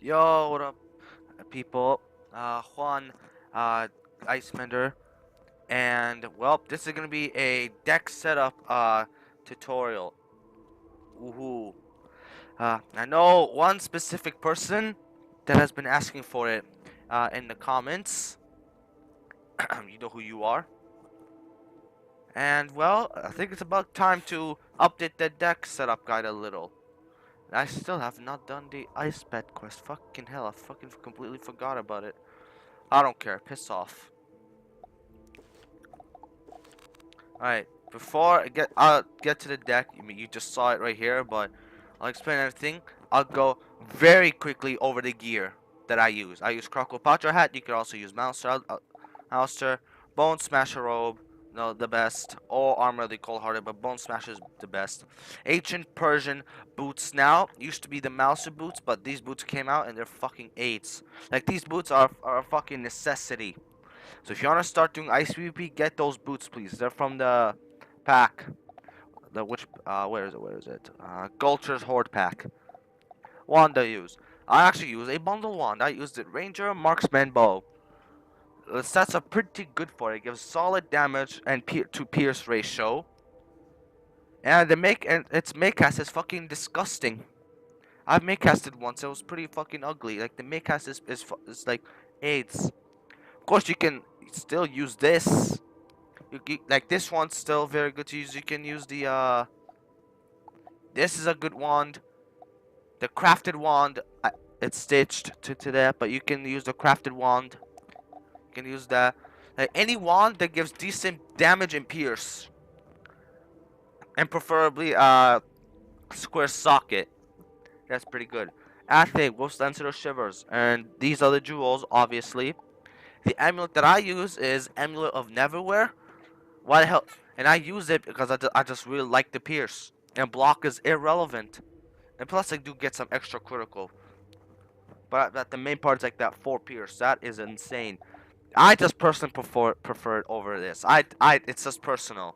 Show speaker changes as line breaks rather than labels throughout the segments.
Yo, what up, people? Juan, Icemender, and well, this is gonna be a deck setup tutorial. Woohoo! I know one specific person that has been asking for it in the comments. You know who you are. And well, I think it's about time to update the deck setup guide a little. I still have not done the ice pet quest. Fucking hell, I fucking completely forgot about it. I don't care. Piss off. Alright, before I'll get to the deck. I mean, you just saw it right here, but I'll explain everything. I'll go very quickly over the gear that I use. I use Crocopatra hat. You can also use Mouster, Bone Smasher robe, no, the best. Or armor, they cold hearted, but Bone Smasher is the best. Ancient Persian boots now used to be the Mouser boots, but these boots came out and they're fucking eights. Like these boots are a fucking necessity. So if you want to start doing ice PvP, get those boots, please. They're from the pack. The where is it? Where is it? Gulcher's Horde pack. Wand I use. I actually use a bundle wand. I used it Ranger Marksman bow. The stats are pretty good for it. It gives solid damage and to pierce ratio. And its make cast is fucking disgusting. I've make casted once. It was pretty fucking ugly. Like the make cast is like AIDS. Of course, you can still use this. Like this one's still very good to use. You can use the this is a good wand. The crafted wand, it's stitched to that, but you can use the crafted wand. You can use that. Like any wand that gives decent damage and pierce, and preferably square socket. That's pretty good. Athe, Wolf's Lancer Shivers, and these are the jewels, obviously. The amulet that I use is Amulet of Neverwhere. Why the hell? And I use it because I just really like the pierce. And block is irrelevant. And plus I do get some extra critical. But the main part is like that 4 pierce. That is insane. I just personally prefer it over this. It's just personal.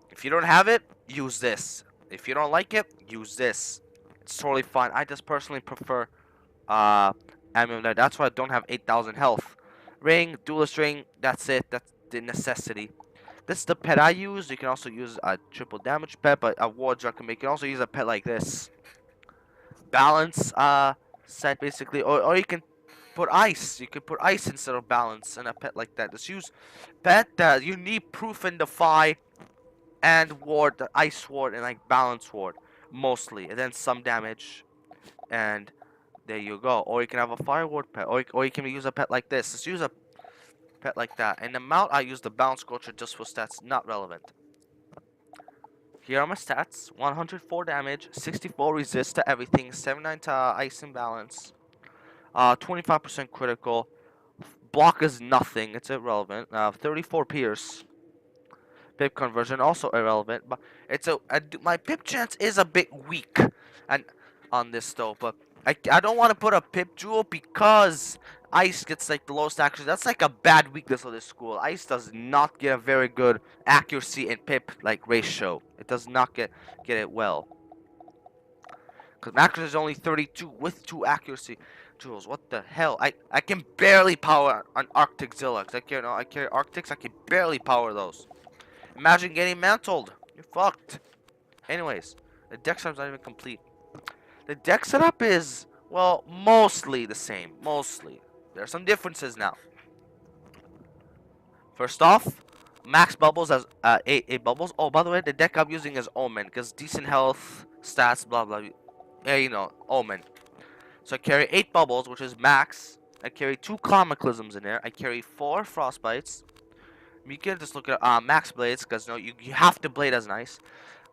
If you don't have it, use this. If you don't like it, use this. It's totally fine. I just personally prefer amulet. That's why I don't have 8,000 health. Ring, duelist ring, that's it. That's the necessity. This is the pet I use. You can also use a triple damage pet, but a wards recommend. You can also use a pet like this. Balance set basically, or you can put ice. You can put ice instead of balance and a pet like that. Just use pet that you need proof and defy and ward, the ice ward and like balance ward mostly, and then some damage, and there you go. Or you can have a fire ward pet, or you can use a pet like this. Just use a pet like that. And the mount, I use the bounce scorcher just for stats, not relevant. Here are my stats: 104 damage, 64 resist to everything, 79 to ice and balance, 25% critical. Block is nothing, it's irrelevant. 34 pierce. Pip conversion also irrelevant, but my pip chance is a bit weak, and on this though. But I don't want to put a pip jewel because ice gets like the lowest accuracy. That's like a bad weakness of this school. Ice does not get a very good accuracy and pip like ratio. It does not get it well. Because accuracy is only 32 with 2 accuracy jewels. What the hell? I can barely power an Arctic Zilla. I carry Arctics. I can barely power those. Imagine getting mantled. You're fucked. Anyways, the deck setup's not even complete. The deck setup is, well, mostly the same. Mostly. There are some differences now. First off, max bubbles as 8 bubbles. Oh, by the way, the deck I'm using is Omen, because decent health, stats, blah blah. Yeah, you know, Omen. So I carry 8 bubbles, which is max. I carry 2 Climaclysms in there. I carry 4 Frostbites. You can just look at max blades, because you have to blade as nice.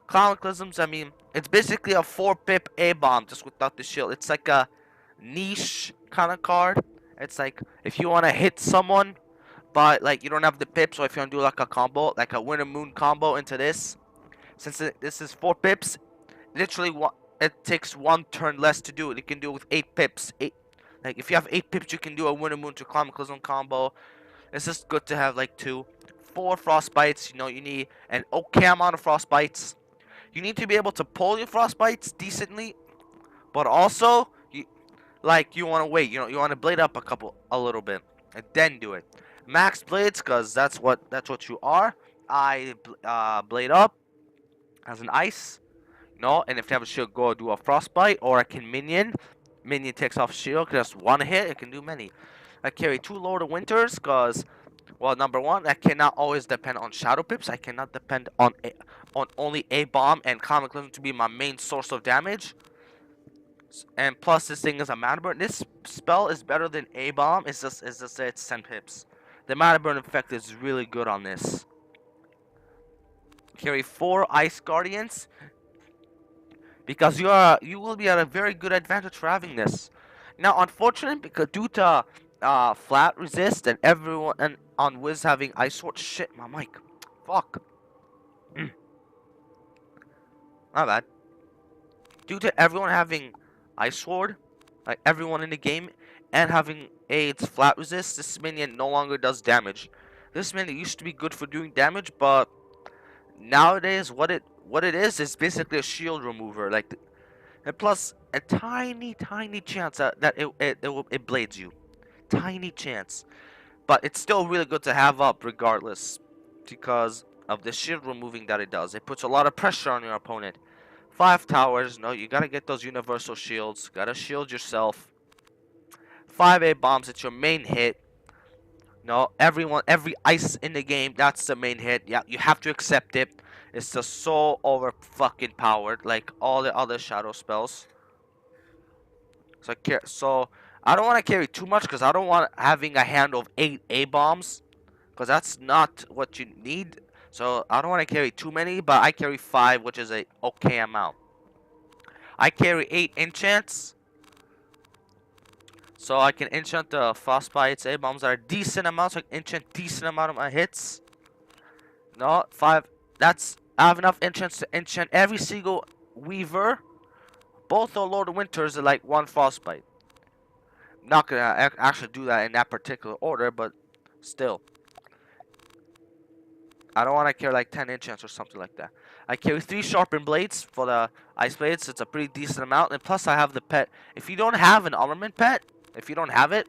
Climaclysms, I mean, it's basically a 4-pip A-bomb, just without the shield. It's like a niche kind of card. It's like, if you want to hit someone, but like you don't have the pips, or if you want to do like a combo, like a Winter Moon combo into this, since this is 4 pips, literally it takes 1 turn less to do it. You can do it with 8 pips. Like if you have 8 pips, you can do a Winter Moon to Climaclysm combo. It's just good to have like 4 frostbites. You know, you need an okay amount of frostbites. You need to be able to pull your frostbites decently, but also like you want to wait. You want to blade up a little bit, and then do it. Max blades, cause that's what you are. I blade up as an ice. No, and if they have a shield, go do a frostbite, or I can minion. Minion takes off shield, just one hit. It can do many. I carry 2 Lord of Winters, cause well, number one, I cannot always depend on Shadow Pips. I cannot depend on only a bomb and Comic Living to be my main source of damage. And plus, this thing is a mana burn. This spell is better than a bomb. It's just it's 10 pips. The mana burn effect is really good on this. Carry 4 Ice Guardians because you will be at a very good advantage for having this. Now, unfortunately, because due to flat resist and everyone and on Wiz having Ice Sword, shit, my mic, fuck, my bad. Due to everyone having Ice Sword, like everyone in the game, and having its flat resist, this minion no longer does damage. This minion used to be good for doing damage, but nowadays what it is basically a shield remover. Like, and plus a tiny chance that it blades you, tiny chance. But it's still really good to have up regardless, because of the shield removing that it does. It puts a lot of pressure on your opponent. 5 towers. No, you gotta get those universal shields. Gotta shield yourself. 5 A bombs. It's your main hit. No, every ice in the game, that's the main hit. Yeah, you have to accept it. It's just so over fucking powered, like all the other shadow spells. So I don't want to carry too much because I don't want having a hand of 8 A bombs, because that's not what you need. So I don't want to carry too many, but I carry 5, which is a okay amount. I carry 8 enchants, so I can enchant the frostbites. A bombs are a decent amount, so I can enchant decent amount of my hits. No, 5. I have enough enchants to enchant every single weaver. Both the Lord of Winters are like 1 frostbite. Not gonna actually do that in that particular order, but still. I don't want to carry like 10 enchants or something like that. I carry 3 sharpened blades for the ice blades. It's a pretty decent amount, and plus I have the pet. If you don't have an armament pet, if you don't have it,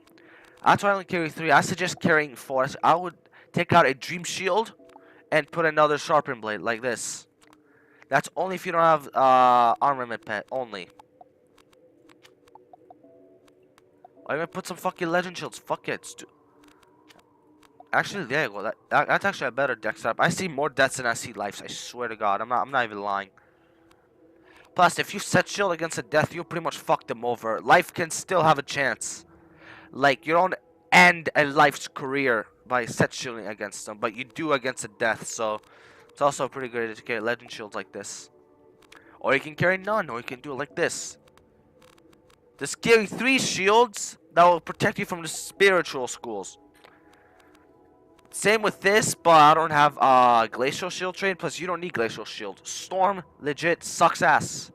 that's why I only carry 3. I suggest carrying 4. I would take out a dream shield and put another sharpened blade like this. That's only if you don't have armament pet only. Or even put some fucking legend shields. Fuck it. Actually, there you go. That's actually a better deck setup. I see more deaths than I see lives. I swear to God. I'm not even lying. Plus, if you set shield against a death, you pretty much fuck them over. Life can still have a chance. Like, you don't end a life's career by set shielding against them, but you do against a death. So it's also pretty good to carry legend shields like this. Or you can carry none, or you can do it like this. Just carry 3 shields that will protect you from the spiritual schools. Same with this, but I don't have glacial shield train. Plus, you don't need glacial shield. Storm legit sucks ass.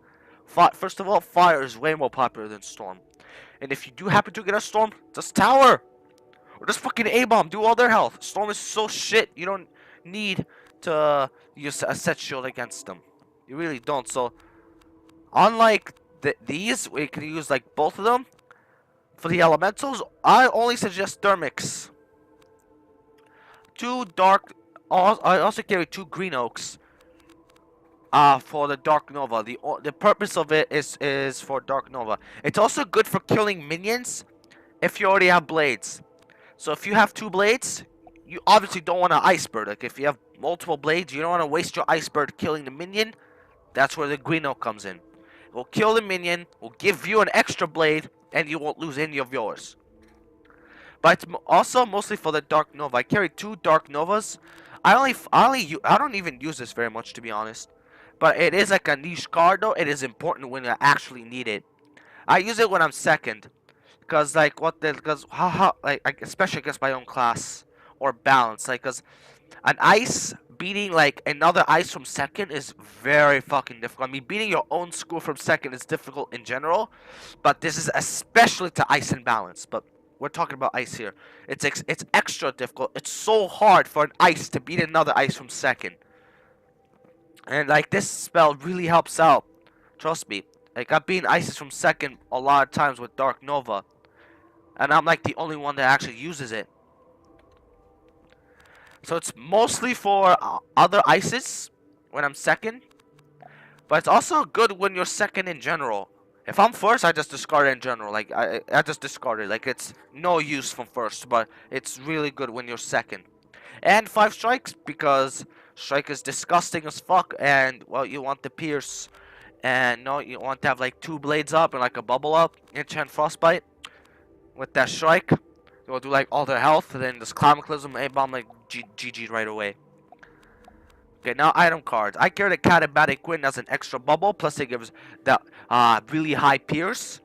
First of all, fire is way more popular than storm. And if you do happen to get a storm, just tower or just fucking A-bomb. Do all their health. Storm is so shit. You don't need to use a set shield against them. You really don't. So, unlike these, we can use like both of them. For the elementals, I only suggest Thermix. 2 dark. I also carry 2 green oaks. For the Dark Nova. The purpose of it is for Dark Nova. It's also good for killing minions if you already have blades. So if you have 2 blades, you obviously don't want an Ice Bird. Like if you have multiple blades, you don't want to waste your Ice Bird killing the minion. That's where the green oak comes in. It will kill the minion, will give you an extra blade, and you won't lose any of yours. But it's also mostly for the Dark Nova. I carry 2 Dark Novas. I don't even use this very much, to be honest. But it is like a niche card, though. It is important when I actually need it. I use it when I'm second, because like especially against my own class or balance. Like, cause an ice beating like another ice from second is very fucking difficult. I mean, beating your own school from second is difficult in general, but this is especially to ice and balance. But we're talking about ice here. It's extra difficult. It's so hard for an ice to beat another ice from second. And like this spell really helps out. Trust me. Like I've been ISIS from second a lot of times with Dark Nova, and I'm like the only one that actually uses it. So it's mostly for other ISIS when I'm second, but it's also good when you're second in general. If I'm first, I just discard it in general. Like I just discard it. Like it's no use from first, but it's really good when you're second. And 5 strikes because strike is disgusting as fuck, and well, you want the pierce, and no, you want to have like 2 blades up and like a bubble up, enchant frostbite with that strike. You'll do like all their health, and then this Climaclism, A-bomb like GG right away. Okay, now item cards. I carry the Catabatic Quinn as an extra bubble, plus it gives the really high pierce.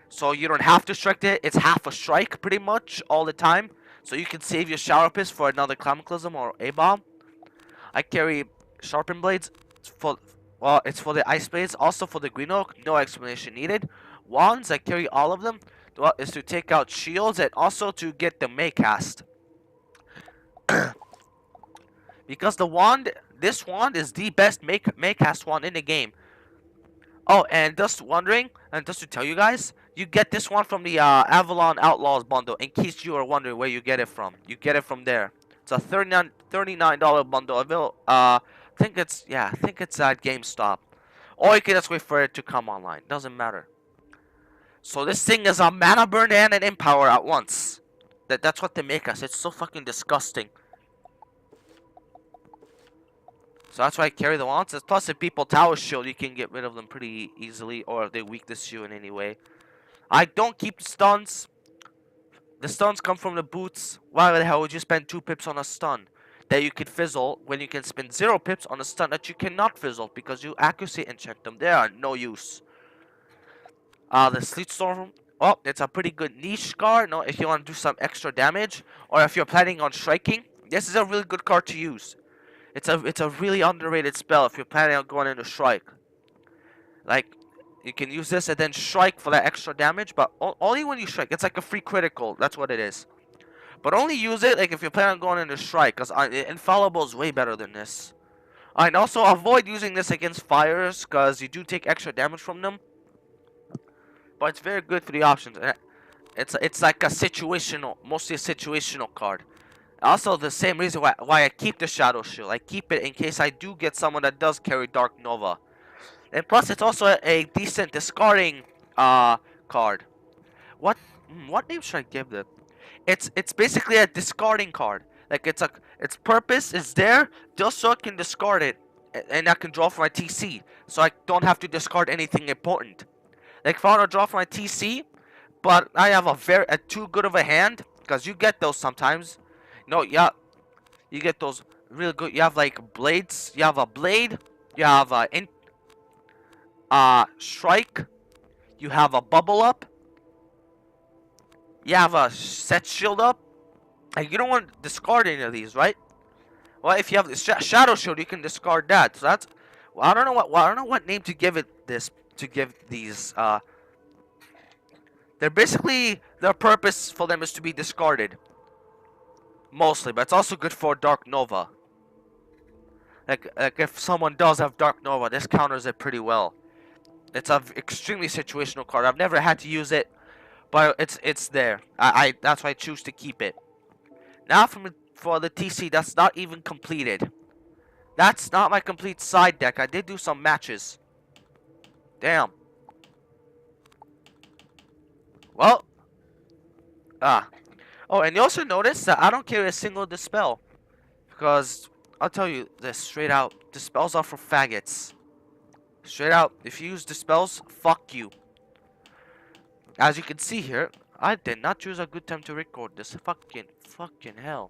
So you don't have to strike it, it's half a strike pretty much all the time. So you can save your Shower Piss for another Climaclism or A-bomb. I carry Sharpen Blades for, well, it's for the Ice Blades, also for the Green Oak, no explanation needed. Wands, I carry all of them, well, is to take out shields and also to get the Maycast. Because the wand, this wand is the best Maycast wand in the game. Oh, and just wondering, and just to tell you guys, you get this one from the Avalon Outlaws bundle, in case you are wondering where you get it from. You get it from there. It's a $39 bundle. I think it's at GameStop. Or you can just wait for it to come online. Doesn't matter. So this thing is a mana burn and an empower at once. That's what they make us. It's so fucking disgusting. So that's why I carry the wands. Plus, if people tower shield, you can get rid of them pretty easily, or if they weakness you in any way. I don't keep the stuns. The stuns come from the boots. Why the hell would you spend 2 pips on a stun that you could fizzle when you can spend 0 pips on a stun that you cannot fizzle because you accuracy enchant them? They are no use. The Sleet Storm. Oh, it's a pretty good niche card. No, if you want to do some extra damage, or if you're planning on striking, this is a really good card to use. It's a really underrated spell if you're planning on going into strike. Like, you can use this and then strike for that extra damage, but only when you strike. It's like a free critical. That's what it is. But only use it like if you're planning on going into strike, because Infallible is way better than this. And also avoid using this against fires, because you do take extra damage from them. But it's very good for the options. It's like a situational, mostly a situational card. Also, the same reason why I keep the Shadow Shield. I keep it in case I do get someone that does carry Dark Nova. And plus, it's also a decent discarding card. What name should I give it? It's basically a discarding card. Like its purpose is there just so I can discard it, and I can draw for my TC, so I don't have to discard anything important. Like if I want to draw for my TC, but I have a too good of a hand, because you get those sometimes. No, yeah, you get those really good. You have like blades. You have a blade. You have a strike. You have a bubble up. You have a set shield up. And you don't want to discard any of these, right? Well, if you have the shadow shield, you can discard that. So that's. Well, I don't know what name to give it. To give these. They're basically, their purpose for them is to be discarded. Mostly, but it's also good for Dark Nova. Like if someone does have Dark Nova, this counters it pretty well. It's an extremely situational card. I've never had to use it, but it's there. That's why I choose to keep it. Now for the TC, that's not even completed. That's not my complete side deck. I did do some matches. Damn. Well. Oh, and you also notice that I don't carry a single Dispel. Because, I'll tell you this straight out. Dispels are for faggots. Straight out. If you use Dispels, fuck you. As you can see here, I did not choose a good time to record this. Fucking hell.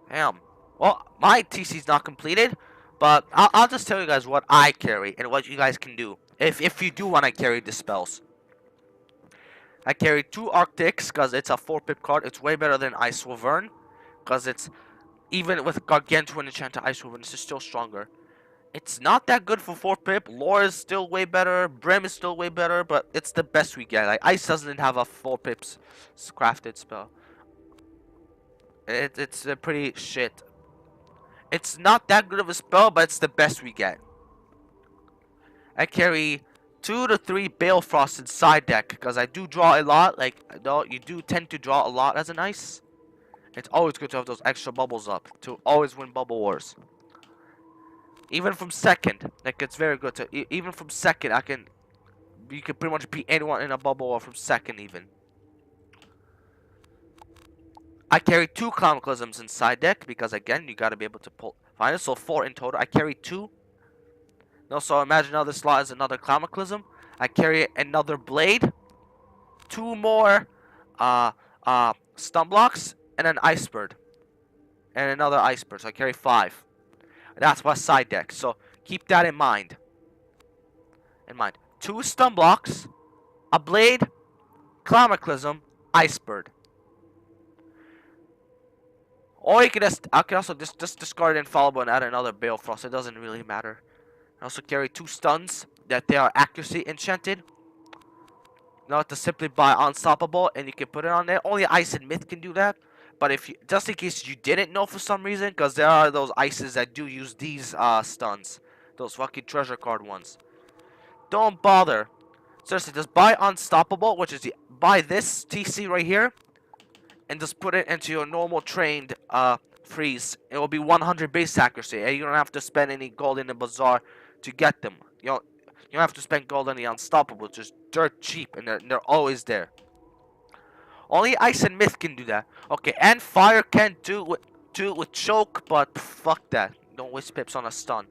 Damn. Well, my TC's not completed. But I'll just tell you guys what I carry and what you guys can do. If you do want to carry Dispels. I carry 2 Arctics because it's a 4-pip card. It's way better than Ice Wyvern. Because it's, even with Gargantuan Enchanted Ice Wyvern, it's still stronger. It's not that good for 4-pip. Lore is still way better. Brim is still way better. But it's the best we get. Like, Ice doesn't have a 4-pips crafted spell. It's pretty shit. It's not that good of a spell, but it's the best we get. I carry 2 to 3 Balefrost in side deck because I do draw a lot. Like, no, you do tend to draw a lot as an ice. It's always good to have those extra bubbles up to always win bubble wars. Even from second, like it's very good to. Even from second, you can pretty much beat anyone in a bubble war from second even. I carry 2 Clownaclysms in side deck because again, you gotta be able to find it. So 4 in total. I carry 2. No, so imagine another slot is another Clownaclysm. I carry another Blade, 2 more uh stun blocks, and an Ice Bird. And another Ice Bird. So I carry 5. That's my side deck. So keep that in mind. 2 stun blocks, a Blade, Clownaclysm, Ice Bird. Or you can I can also just discard Infallible and add another Balefrost. It doesn't really matter. I also carry 2 stuns that they are accuracy enchanted. Now to simply buy Unstoppable and you can put it on there. Only Ice and Myth can do that. But if you, just in case you didn't know for some reason, because there are those ices that do use these stuns, those fucking treasure card ones. Don't bother. Seriously, just buy Unstoppable, which is buy this TC right here, and just put it into your normal trained freeze. It will be 100 base accuracy, and you don't have to spend any gold in the bazaar to get them. You don't have to spend gold on the Unstoppable, just dirt cheap, and they're always there. Only Ice and Myth can do that. Okay, and Fire can do it with Choke, but fuck that. Don't waste pips on a stun.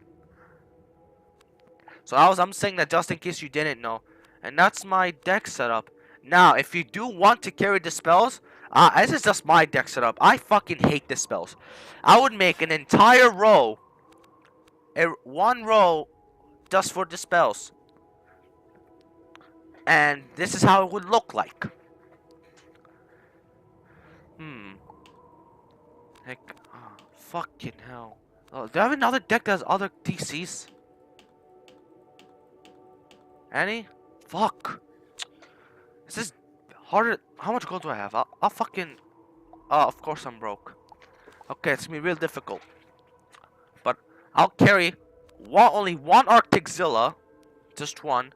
So I'm saying that just in case you didn't know. And that's my deck setup. Now, if you do want to carry the spells, this is just my deck setup. I fucking hate the spells. I would make an entire row, one row, just for the spells. And this is how it would look like. Like, oh, fucking hell. Oh, do I have another deck that has other TCs? Any? Fuck. Is this harder? How much gold do I have? I'll fucking... Oh, of course I'm broke. Okay, it's gonna be real difficult. But I'll carry only one Arctic-Zilla. Just one.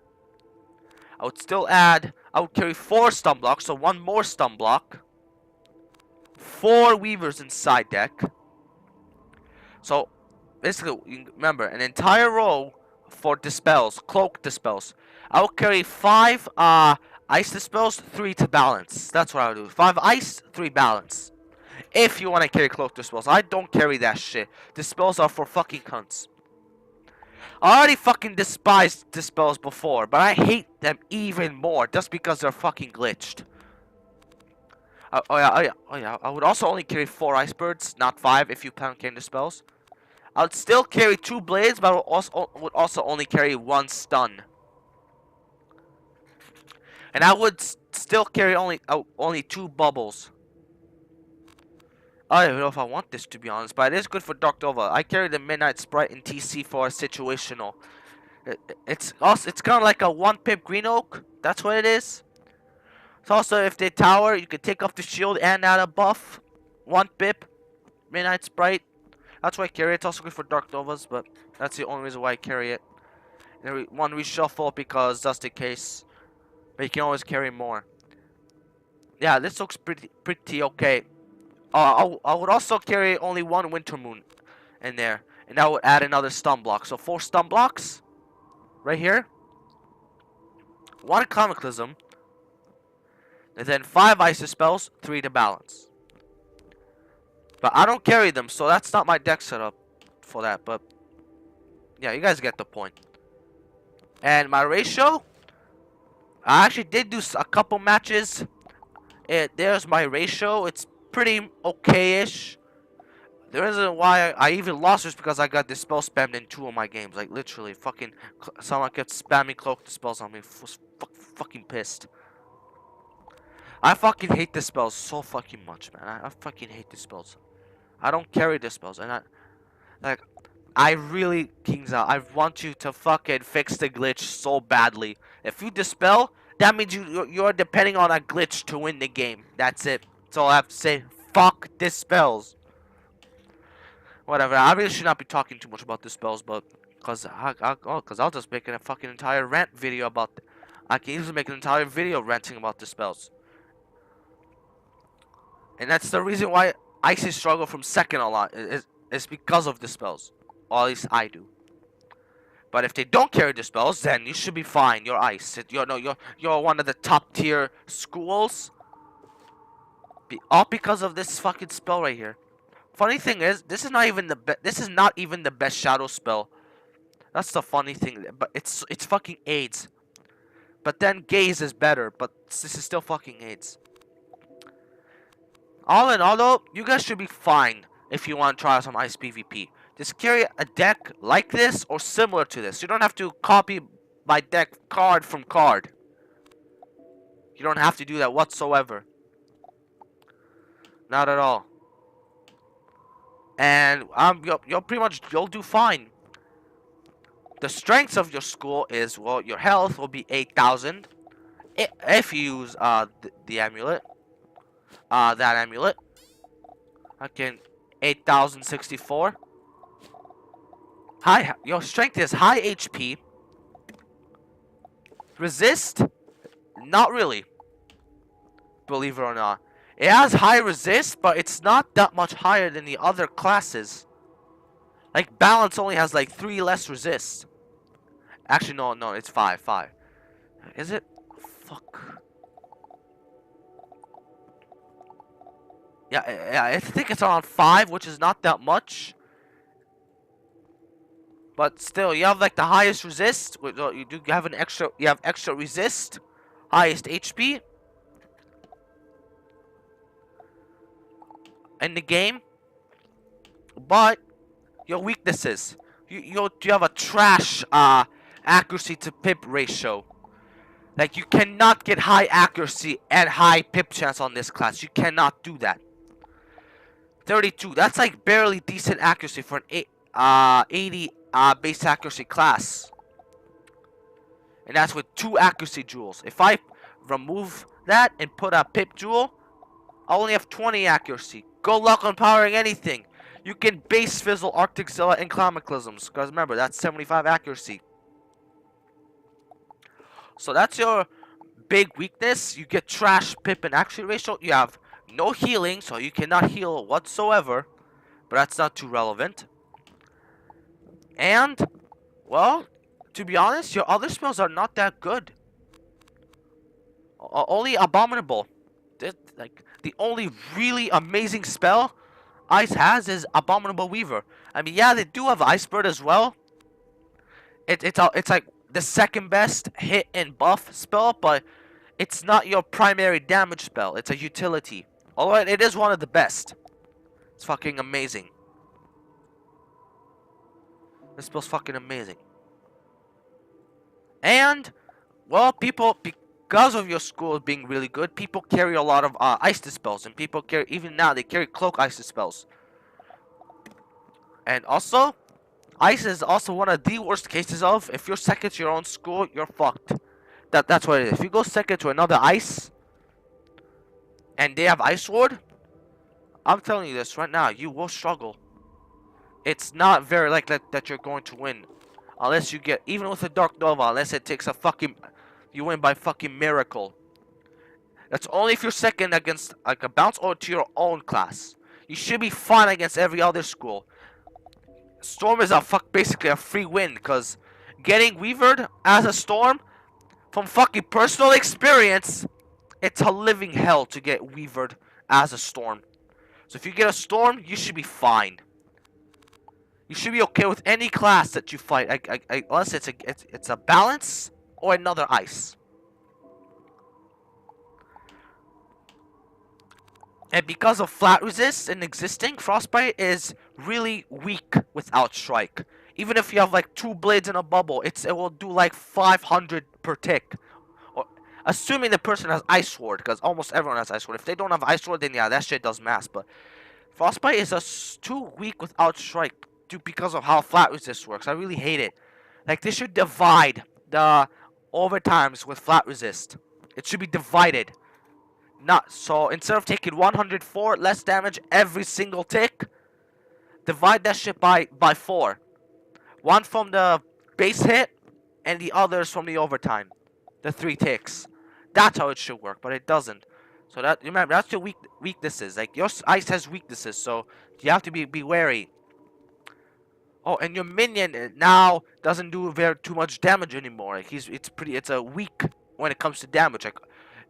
I would carry 4 stun blocks, so 1 more stun block. 4 Weavers inside deck. So, basically, remember, an entire row for dispels, cloak dispels. I will carry 5 ice dispels, 3 to balance. That's what I would do. 5 ice, 3 balance. If you want to carry cloak dispels. I don't carry that shit. Dispels are for fucking cunts. I already fucking despised dispels before, but I hate them even more just because they're fucking glitched. Oh yeah. I would also only carry 4 ice birds, not 5 if you plan on carrying dispels. I would still carry 2 blades, but I would also only carry 1 stun. And I would still carry only 2 bubbles. I don't even know if I want this, to be honest, but it is good for Dark Nova. I carry the Midnight Sprite in TC for a situational. It's kind of like a 1 pip Green Oak. That's what it is. So also, if they tower, you can take off the shield and add a buff. 1 pip, Midnight Sprite. That's why I carry it. It's also good for Dark Novas, but that's the only reason why I carry it. And 1 reshuffle because just in case. But you can always carry more. Yeah, this looks pretty okay. I would also carry only 1 Winter Moon in there. And that would add another stun block. So 4 stun blocks. Right here. 1 Cataclysm. And then 5 ice spells, 3 to balance. But I don't carry them, so that's not my deck setup for that. But yeah, you guys get the point. And my ratio, I actually did do a couple matches. There's my ratio. It's pretty okay-ish. The reason why I even lost was because I got this spell spammed in 2 of my games. Like literally, fucking someone kept spamming cloak dispels on me. I was fucking pissed. I fucking hate the spells so fucking much, man. I fucking hate the spells. I don't carry the spells, and I really, Kings Out, I want you to fucking fix the glitch so badly. If you dispel, that means you're depending on a glitch to win the game. That's it. That's all I have to say. Fuck dispels. Whatever. I really should not be talking too much about the spells, but cause I'll just make a fucking entire rant video about. I can easily make an entire video ranting about the spells, and that's the reason why Icy struggle from second a lot. Is because of the spells, or at least I do. But if they don't carry the spells, then you should be fine. You're Ice. You're one of the top tier schools. All because of this fucking spell right here. Funny thing is, this is not even the best shadow spell. That's the funny thing, but it's fucking AIDS. But then gaze is better, but this is still fucking AIDS. All in all though, you guys should be fine if you want to try some Ice PvP. Just carry a deck like this or similar to this. You don't have to copy my deck card from card. You don't have to do that whatsoever. Not at all. And you'll do fine. The strengths of your school is, well, your health will be 8,000 if you use the amulet. That amulet. Okay, 8,064. Your strength is high HP. Resist? Not really. Believe it or not. It has high resist, but it's not that much higher than the other classes. Like, balance only has like 3 less resist. Actually, no, it's 5. Is it? Fuck. Yeah, I think it's around 5, which is not that much. But still, you have like the highest resist. You have extra resist, highest HP in the game. But your weaknesses, you have a trash accuracy to pip ratio. Like, you cannot get high accuracy and high pip chance on this class. You cannot do that. 32. That's like barely decent accuracy for an 80 base accuracy class. And that's with 2 accuracy jewels. If I remove that and put a pip jewel, I only have 20 accuracy. Good luck on powering anything. You can base fizzle Arctic Zilla and Clamaclysms. Because remember, that's 75 accuracy. So that's your big weakness. You get trash pip and accuracy ratio. You have no healing, so you cannot heal whatsoever. But that's not too relevant. And, well, to be honest, your other spells are not that good. Only Abominable. Like, the only really amazing spell Ice has is Abominable Weaver. I mean, yeah, they do have Ice Bird as well. It's like the second best hit and buff spell, but it's not your primary damage spell. It's a utility. Although it is one of the best. It's fucking amazing. This spell's fucking amazing. And, well, because of your school being really good, people carry a lot of ice dispels, and people carry, even now, they carry cloak ice dispels. And also, ice is also one of the worst cases of, if you're second to your own school, you're fucked. That's what it is. If you go second to another ice, and they have Ice Sword, I'm telling you this right now, you will struggle. It's not very likely that you're going to win. Unless you get, even with a Dark Nova, unless it takes a fucking, you win by fucking miracle. That's only if you're second against like a bounce or to your own class. You should be fine against every other school. Storm is basically a free win, because getting Weavered as a Storm, from fucking personal experience, it's a living hell to get Weavered as a Storm. So if you get a Storm, you should be fine. You should be okay with any class that you fight, unless it's a balance or another ice. And because of flat resist and existing, Frostbite is really weak without Strike. Even if you have like 2 blades in a bubble, it will do like 500 per tick. Or, assuming the person has Ice Sword, because almost everyone has Ice Sword. If they don't have Ice Sword, then yeah, that shit does mass. But Frostbite is too weak without Strike. Because of how flat resist works. I really hate it. Like, they should divide the overtimes with flat resist. It should be divided. Not so, instead of taking 104 less damage every single tick, divide that shit by 4. One from the base hit, and the others from the overtime. The 3 ticks. That's how it should work, but it doesn't. So that remember, that's your weaknesses. Like your ice has weaknesses, so you have to be wary. Oh, and your minion now doesn't do very too much damage anymore. Like it's a weak when it comes to damage. Like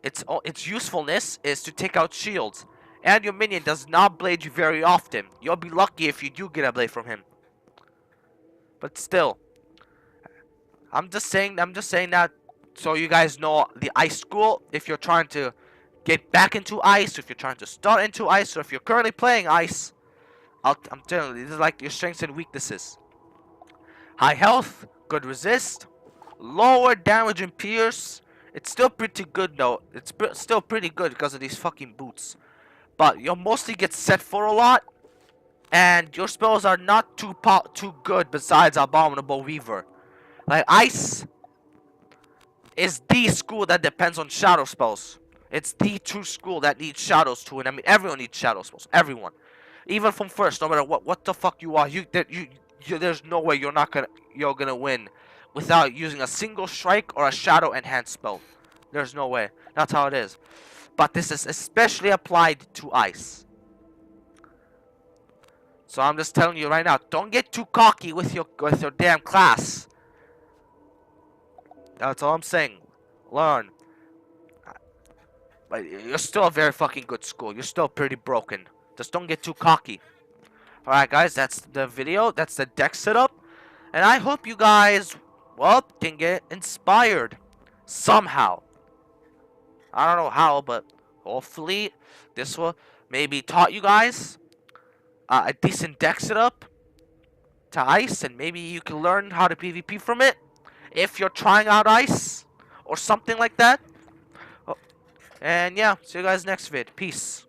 its usefulness is to take out shields, and your minion does not blade you very often. You'll be lucky if you do get a blade from him. But still, I'm just saying that so you guys know the ice school. If you're trying to get back into ice, if you're trying to start into ice, or if you're currently playing ice, I'm telling you, this is like your strengths and weaknesses. High health, good resist, lower damage and pierce. It's still pretty good though. It's still pretty good because of these fucking boots. But you'll mostly get set for a lot, and your spells are not too good besides Abominable Weaver. Like ice is the school that depends on shadow spells. It's the true school that needs shadows too, and I mean everyone needs shadow spells. Everyone, even from first, no matter what the fuck you are, there's no way you're gonna win without using a single strike or a shadow enhanced spell. There's no way. That's how it is. But this is especially applied to ice. So I'm just telling you right now, don't get too cocky with your damn class. That's all I'm saying. Learn. But you're still a very fucking good school. You're still pretty broken. Just don't get too cocky. Alright guys, that's the video. That's the deck setup. And I hope you guys, well, can get inspired. Somehow. I don't know how, but hopefully this will maybe taught you guys a decent deck setup to ice. And maybe you can learn how to PvP from it. If you're trying out ice. Or something like that. And yeah, see you guys next vid. Peace.